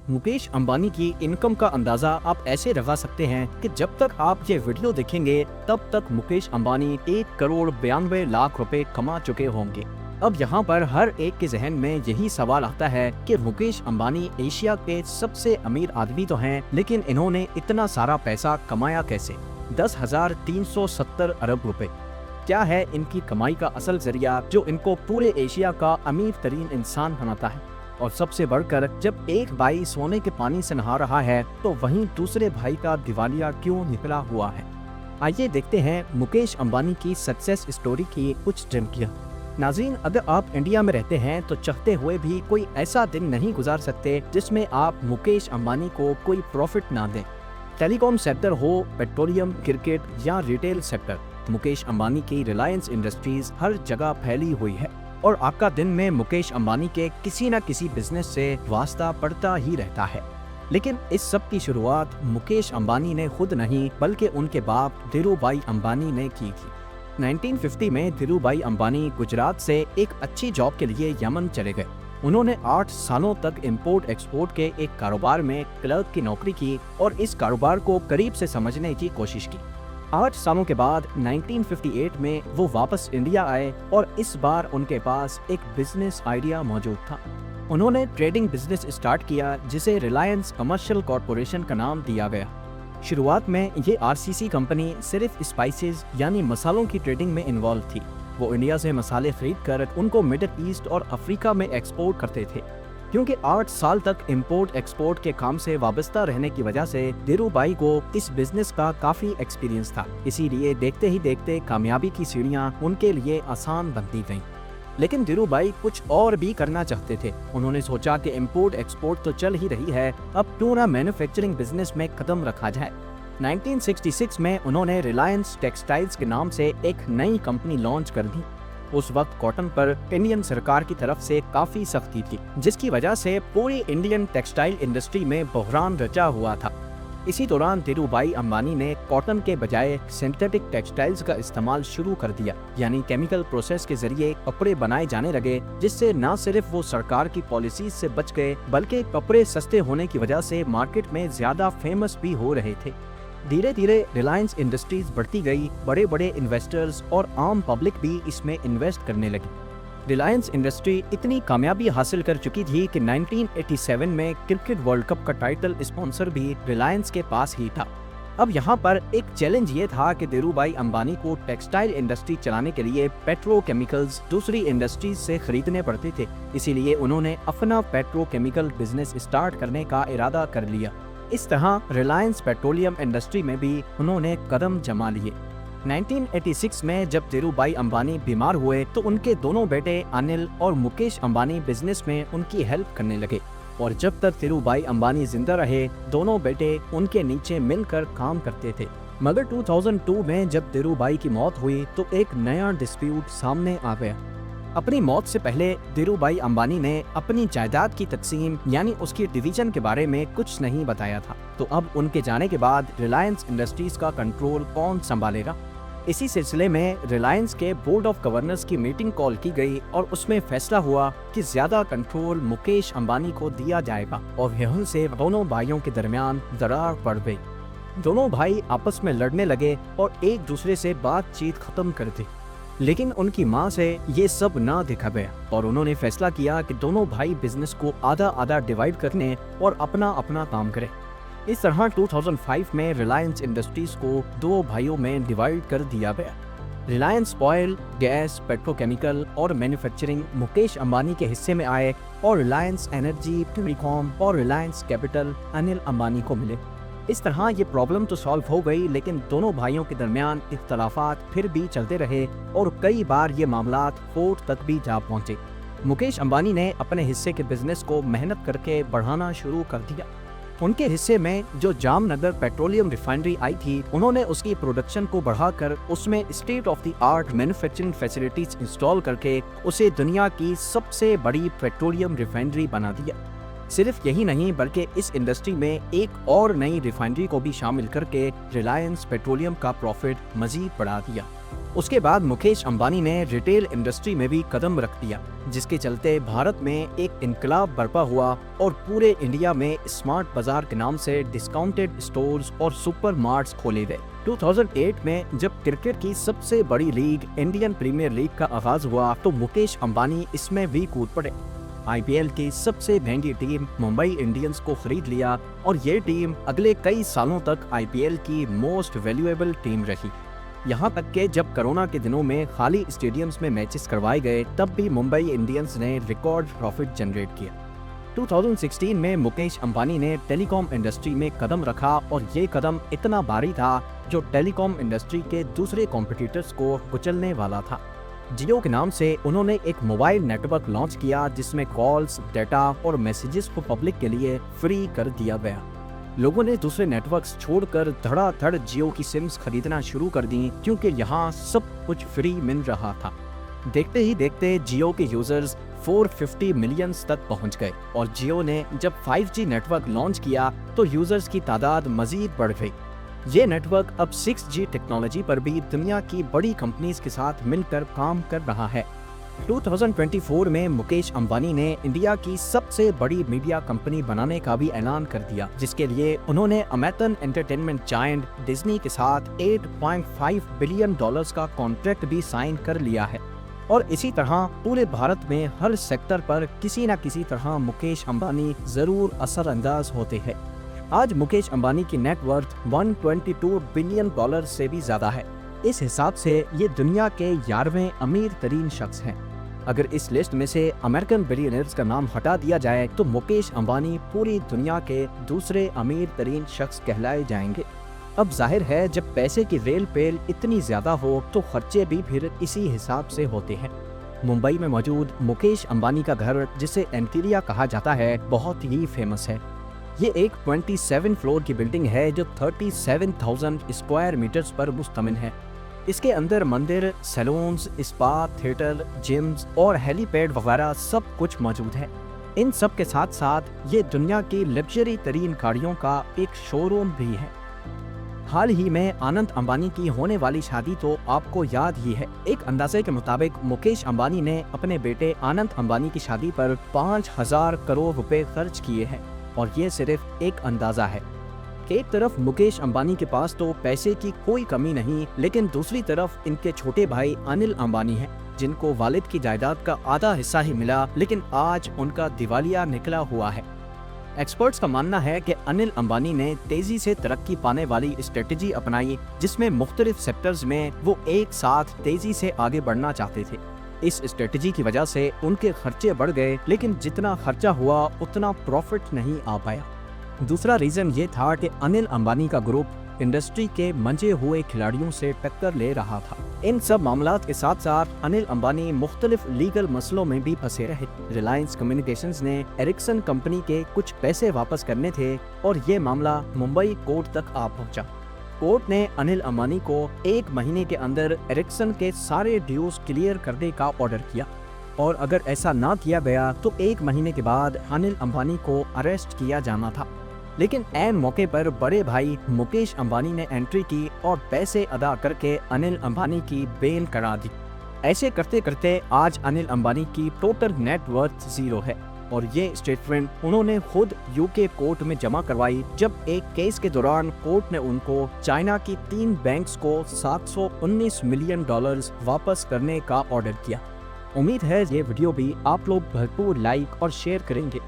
मुकेश अंबानी की इनकम का अंदाजा आप ऐसे लगा सकते हैं कि जब तक आप ये वीडियो देखेंगे तब तक मुकेश अंबानी 1,92,00,000 रुपए कमा चुके होंगे। अब यहाँ पर हर एक के जहन में यही सवाल आता है कि मुकेश अंबानी एशिया के सबसे अमीर आदमी तो हैं, लेकिन इन्होंने इतना सारा पैसा कमाया कैसे? 10,370 अरब रुपए। क्या है इनकी कमाई का असल जरिया जो इनको पूरे एशिया का अमीर तरीन इंसान बनाता है? और सबसे बढ़कर, जब एक भाई सोने के पानी से नहा रहा है तो वहीं दूसरे भाई का दिवालिया क्यों निकला हुआ है? आइए देखते हैं मुकेश अंबानी की सक्सेस स्टोरी की कुछ झलकियां। नाज़रीन, अगर आप इंडिया में रहते हैं तो चाहते हुए भी कोई ऐसा दिन नहीं गुजार सकते जिसमें आप मुकेश अंबानी को कोई प्रॉफिट ना दें। टेलीकॉम सेक्टर हो, पेट्रोलियम, क्रिकेट या रिटेल सेक्टर, मुकेश अंबानी की रिलायंस इंडस्ट्रीज हर जगह फैली हुई है और आपका दिन में मुकेश अंबानी के किसी न किसी बिजनेस से वास्ता पड़ता ही रहता है। लेकिन इस सब की शुरुआत मुकेश अंबानी ने खुद नहीं बल्कि उनके बाप धीरूभाई अंबानी ने की थी। 1950 में धीरूभाई अंबानी गुजरात से एक अच्छी जॉब के लिए यमन चले गए। उन्होंने 8 सालों तक इंपोर्ट एक्सपोर्ट के एक कारोबार में क्लर्क की नौकरी की और इस कारोबार को करीब से समझने की कोशिश की। 8 सालों के बाद 1958 में वो वापस इंडिया आए और इस बार उनके पास एक बिजनेस आइडिया मौजूद था। उन्होंने ट्रेडिंग बिजनेस स्टार्ट किया जिसे रिलायंस कमर्शियल कॉरपोरेशन का नाम दिया गया। शुरुआत में ये आरसीसी कंपनी सिर्फ स्पाइसेस यानी मसालों की ट्रेडिंग में इन्वॉल्व थी। वो इंडिया से मसाले खरीद कर उनको मिडिल ईस्ट और अफ्रीका में एक्सपोर्ट करते थे। क्योंकि 8 साल तक इंपोर्ट एक्सपोर्ट के काम से वाबस्ता रहने की वजह से धीरूभाई को इस बिजनेस का काफी एक्सपीरियंस था, इसीलिए देखते ही देखते कामयाबी की सीढ़ियां उनके लिए आसान बनती गईं। लेकिन धीरूभाई कुछ और भी करना चाहते थे। उन्होंने सोचा कि इंपोर्ट एक्सपोर्ट तो चल ही रही है, अब क्यों ना मैन्युफैक्चरिंग बिजनेस में कदम रखा जाए। 1966 में उन्होंने रिलायंस टेक्सटाइल्स के नाम से एक नई कंपनी लॉन्च कर दी। उस वक्त कॉटन पर इंडियन सरकार की तरफ से काफी सख्ती थी, जिसकी वजह से पूरी इंडियन टेक्सटाइल इंडस्ट्री में बहरान रचा हुआ था। इसी दौरान धीरूभाई अंबानी ने कॉटन के बजाय सिंथेटिक टेक्सटाइल्स का इस्तेमाल शुरू कर दिया, यानी केमिकल प्रोसेस के जरिए कपड़े बनाए जाने लगे, जिससे न सिर्फ वो सरकार की पॉलिसीज से बच गए बल्कि कपड़े सस्ते होने की वजह से मार्केट में ज्यादा फेमस भी हो रहे थे। धीरे धीरे रिलायंस इंडस्ट्रीज बढ़ती गई, बड़े बड़े इन्वेस्टर्स और आम पब्लिक भी इसमें इन्वेस्ट करने लगी। रिलायंस इंडस्ट्री इतनी कामयाबी हासिल कर चुकी थी कि 1987 में क्रिकेट वर्ल्ड कप का टाइटल स्पॉन्सर भी रिलायंस के पास ही था। अब यहाँ पर एक चैलेंज ये था कि धीरूभाई अंबानी को टेक्सटाइल इंडस्ट्री चलाने के लिए पेट्रोकेमिकल्स दूसरी इंडस्ट्रीज से खरीदने पड़ते थे, इसीलिए उन्होंने अपना पेट्रोकेमिकल बिजनेस स्टार्ट करने का इरादा कर लिया। इस तरह रिलायंस पेट्रोलियम इंडस्ट्री में भी उन्होंने कदम जमा लिए। 1986 में जब धीरूभाई अंबानी बीमार हुए तो उनके दोनों बेटे अनिल और मुकेश अंबानी बिजनेस में उनकी हेल्प करने लगे और जब तक धीरूभाई अंबानी जिंदा रहे दोनों बेटे उनके नीचे मिलकर काम करते थे। मगर 2002 में जब धीरूभाई की मौत हुई तो एक नया डिस्प्यूट सामने आ गया। अपनी मौत से पहले धीरूभाई अंबानी ने अपनी जायदाद की तकसीम यानी उसकी डिवीजन के बारे में कुछ नहीं बताया था, तो अब उनके जाने के बाद रिलायंस इंडस्ट्रीज का कंट्रोल कौन संभालेगा? इसी सिलसिले में रिलायंस के बोर्ड ऑफ गवर्नर्स की मीटिंग कॉल की गई और उसमें फैसला हुआ कि ज्यादा कंट्रोल मुकेश अंबानी को दिया जाएगा और यहीं से दोनों भाइयों के दरमियान दरार पड़ गई। दोनों भाई आपस में लड़ने लगे और एक दूसरे से बातचीत खत्म कर दी। लेकिन उनकी मां से ये सब ना देखा गया और उन्होंने फैसला किया कि दोनों भाई बिजनेस को आधा आधा डिवाइड करने और अपना अपना काम करें। इस तरह 2005 में रिलायंस इंडस्ट्रीज को 2 भाइयों में डिवाइड कर दिया गया। रिलायंस ऑयल, गैस, पेट्रोकेमिकल और मैन्युफैक्चरिंग मुकेश अंबानी के हिस्से में आए और रिलायंस एनर्जी, टेलीकॉम और रिलायंस कैपिटल अनिल अंबानी को मिले। इस तरह ये प्रॉब्लम तो सॉल्व हो गई, लेकिन दोनों भाइयों के दरमियान इख्तलाफात फिर भी चलते रहे और कई बार ये मामलात कोर्ट तक भी जा पहुंचे। मुकेश अंबानी ने अपने हिस्से के बिजनेस को मेहनत करके बढ़ाना शुरू कर दिया। उनके हिस्से में जो जामनगर पेट्रोलियम रिफाइनरी आई थी, उन्होंने उसकी प्रोडक्शन को बढ़ाकर उसमें state of the art manufacturing facilities install करके उसे दुनिया की सबसे बड़ी पेट्रोलियम रिफाइनरी बना दिया। सिर्फ यही नहीं बल्कि इस इंडस्ट्री में एक और नई रिफाइनरी को भी शामिल करके रिलायंस पेट्रोलियम का प्रॉफिट मजीद बढ़ा दिया। उसके बाद मुकेश अंबानी ने रिटेल इंडस्ट्री में भी कदम रख दिया, जिसके चलते भारत में एक इनकलाब बर्पा हुआ और पूरे इंडिया में स्मार्ट बाजार के नाम से डिस्काउंटेड स्टोर्स और सुपरमार्ट्स खोले गए। 2008 में जब क्रिकेट की सबसे बड़ी लीग इंडियन प्रीमियर लीग का आगाज हुआ तो मुकेश अंबानी इसमें भी कूद पड़े। IPL की सबसे महंगी टीम मुंबई इंडियंस को खरीद लिया और ये टीम अगले कई सालों तक IPL की मोस्ट वैल्यूएबल टीम रही। यहाँ तक कि जब कोरोना के दिनों में खाली स्टेडियम्स में मैचेस करवाए गए तब भी मुंबई इंडियंस ने रिकॉर्ड प्रॉफिट जनरेट किया। 2016 में मुकेश अंबानी ने टेलीकॉम इंडस्ट्री में कदम रखा और ये कदम इतना भारी था जो टेलीकॉम इंडस्ट्री के दूसरे कॉम्पिटिटर्स को कुचलने वाला था। जियो के नाम से उन्होंने एक मोबाइल नेटवर्क लॉन्च किया जिसमें कॉल्स, डेटा और मैसेजेस को पब्लिक के लिए फ्री कर दिया गया। लोगों ने दूसरे नेटवर्क्स छोड़कर धड़ाधड़ जियो की सिम्स खरीदना शुरू कर दी क्योंकि यहाँ सब कुछ फ्री मिल रहा था। देखते ही देखते जियो के यूजर्स 450 मिलियन तक पहुंच गए और जियो ने जब 5G नेटवर्क लॉन्च किया तो यूजर्स की तादाद मजीद बढ़ गई। ये नेटवर्क अब 6G टेक्नोलॉजी पर भी दुनिया की बड़ी कंपनीज के साथ मिलकर काम कर रहा है। 2024 में मुकेश अंबानी ने इंडिया की सबसे बड़ी मीडिया कंपनी बनाने का भी ऐलान कर दिया, जिसके लिए उन्होंने अमेरिकन एंटरटेनमेंट जायंट डिज्नी के साथ $8.5 बिलियन का कॉन्ट्रैक्ट भी साइन कर लिया है। और इसी तरह पूरे भारत में हर सेक्टर पर किसी न किसी तरह मुकेश अंबानी जरूर असरअंदाज होते हैं। आज मुकेश अंबानी की नेटवर्थ $122 बिलियन से भी ज्यादा है। इस हिसाब से ये दुनिया के 11वें अमीर तरीन शख्स हैं। अगर इस लिस्ट में से अमेरिकन बिलियनर्स का नाम हटा दिया जाए तो मुकेश अंबानी पूरी दुनिया के दूसरे अमीर तरीन शख्स कहलाए जाएंगे। अब जाहिर है जब पैसे की रेल पेल इतनी ज्यादा हो तो खर्चे भी फिर इसी हिसाब से होते हैं। मुंबई में मौजूद मुकेश अंबानी का घर, जिसे एंटीरिया कहा जाता है, बहुत ही फेमस है। ये एक 27 फ्लोर की बिल्डिंग है जो 37,000 स्क्वायर मीटर्स पर मुश्तमिल है। इसके अंदर मंदिर, सैलून्स, स्पा, थिएटर, जिम्स और हेलीपैड वगैरह सब कुछ मौजूद है। इन सब के साथ साथ ये दुनिया की लग्जरी तरीन गाड़ियों का एक शोरूम भी है। हाल ही में आनंद अंबानी की होने वाली शादी तो आपको याद ही है। एक अंदाजे के मुताबिक मुकेश अंबानी ने अपने बेटे आनंद अंबानी की शादी पर 5,000 करोड़ रुपए खर्च किए हैं और ये सिर्फ एक अंदाजा है। एक तरफ मुकेश अंबानी के पास तो पैसे की कोई कमी नहीं, लेकिन दूसरी तरफ इनके छोटे भाई अनिल अंबानी हैं, जिनको वालिद की जायदाद का आधा हिस्सा ही मिला, लेकिन आज उनका दिवालिया निकला हुआ है। एक्सपर्ट्स का मानना है कि अनिल अंबानी ने तेजी से तरक्की पाने वाली स्ट्रेटेजी अपनाई, जिसमें मुख्तलिफ सेक्टर्स में वो एक साथ तेजी से आगे बढ़ना चाहते थे। इस स्ट्रेटेजी की वजह से उनके खर्चे बढ़ गए, लेकिन जितना खर्चा हुआ उतना प्रॉफिट नहीं आ पाया। दूसरा रीजन ये था कि अनिल अंबानी का ग्रुप इंडस्ट्री के मंजे हुए खिलाड़ियों से टक्कर ले रहा था। इन सब मामलात के साथ साथ अनिल अंबानी मुख्तलिफ लीगल मसलों में भी फंसे रहे। रिलायंस कम्युनिकेशंस ने एरिक्सन कंपनी के कुछ पैसे वापस करने थे और ये मामला मुंबई कोर्ट तक आ पहुंचा। कोर्ट ने अनिल अंबानी को 1 महीने के अंदर एरिक्सन के सारे ड्यूज क्लियर करने का ऑर्डर किया और अगर ऐसा ना किया गया तो 1 महीने के बाद अनिल अंबानी को अरेस्ट किया जाना था। लेकिन ऐन मौके पर बड़े भाई मुकेश अंबानी ने एंट्री की और पैसे अदा करके अनिल अंबानी की बेल करा दी। ऐसे करते करते आज अनिल अंबानी की टोटल नेटवर्थ 0 है और ये स्टेटमेंट उन्होंने खुद यूके कोर्ट में जमा करवाई, जब एक केस के दौरान कोर्ट ने उनको चाइना की 3 बैंक्स को $719 मिलियन वापस करने का ऑर्डर किया। उम्मीद है ये वीडियो भी आप लोग भरपूर लाइक और शेयर करेंगे।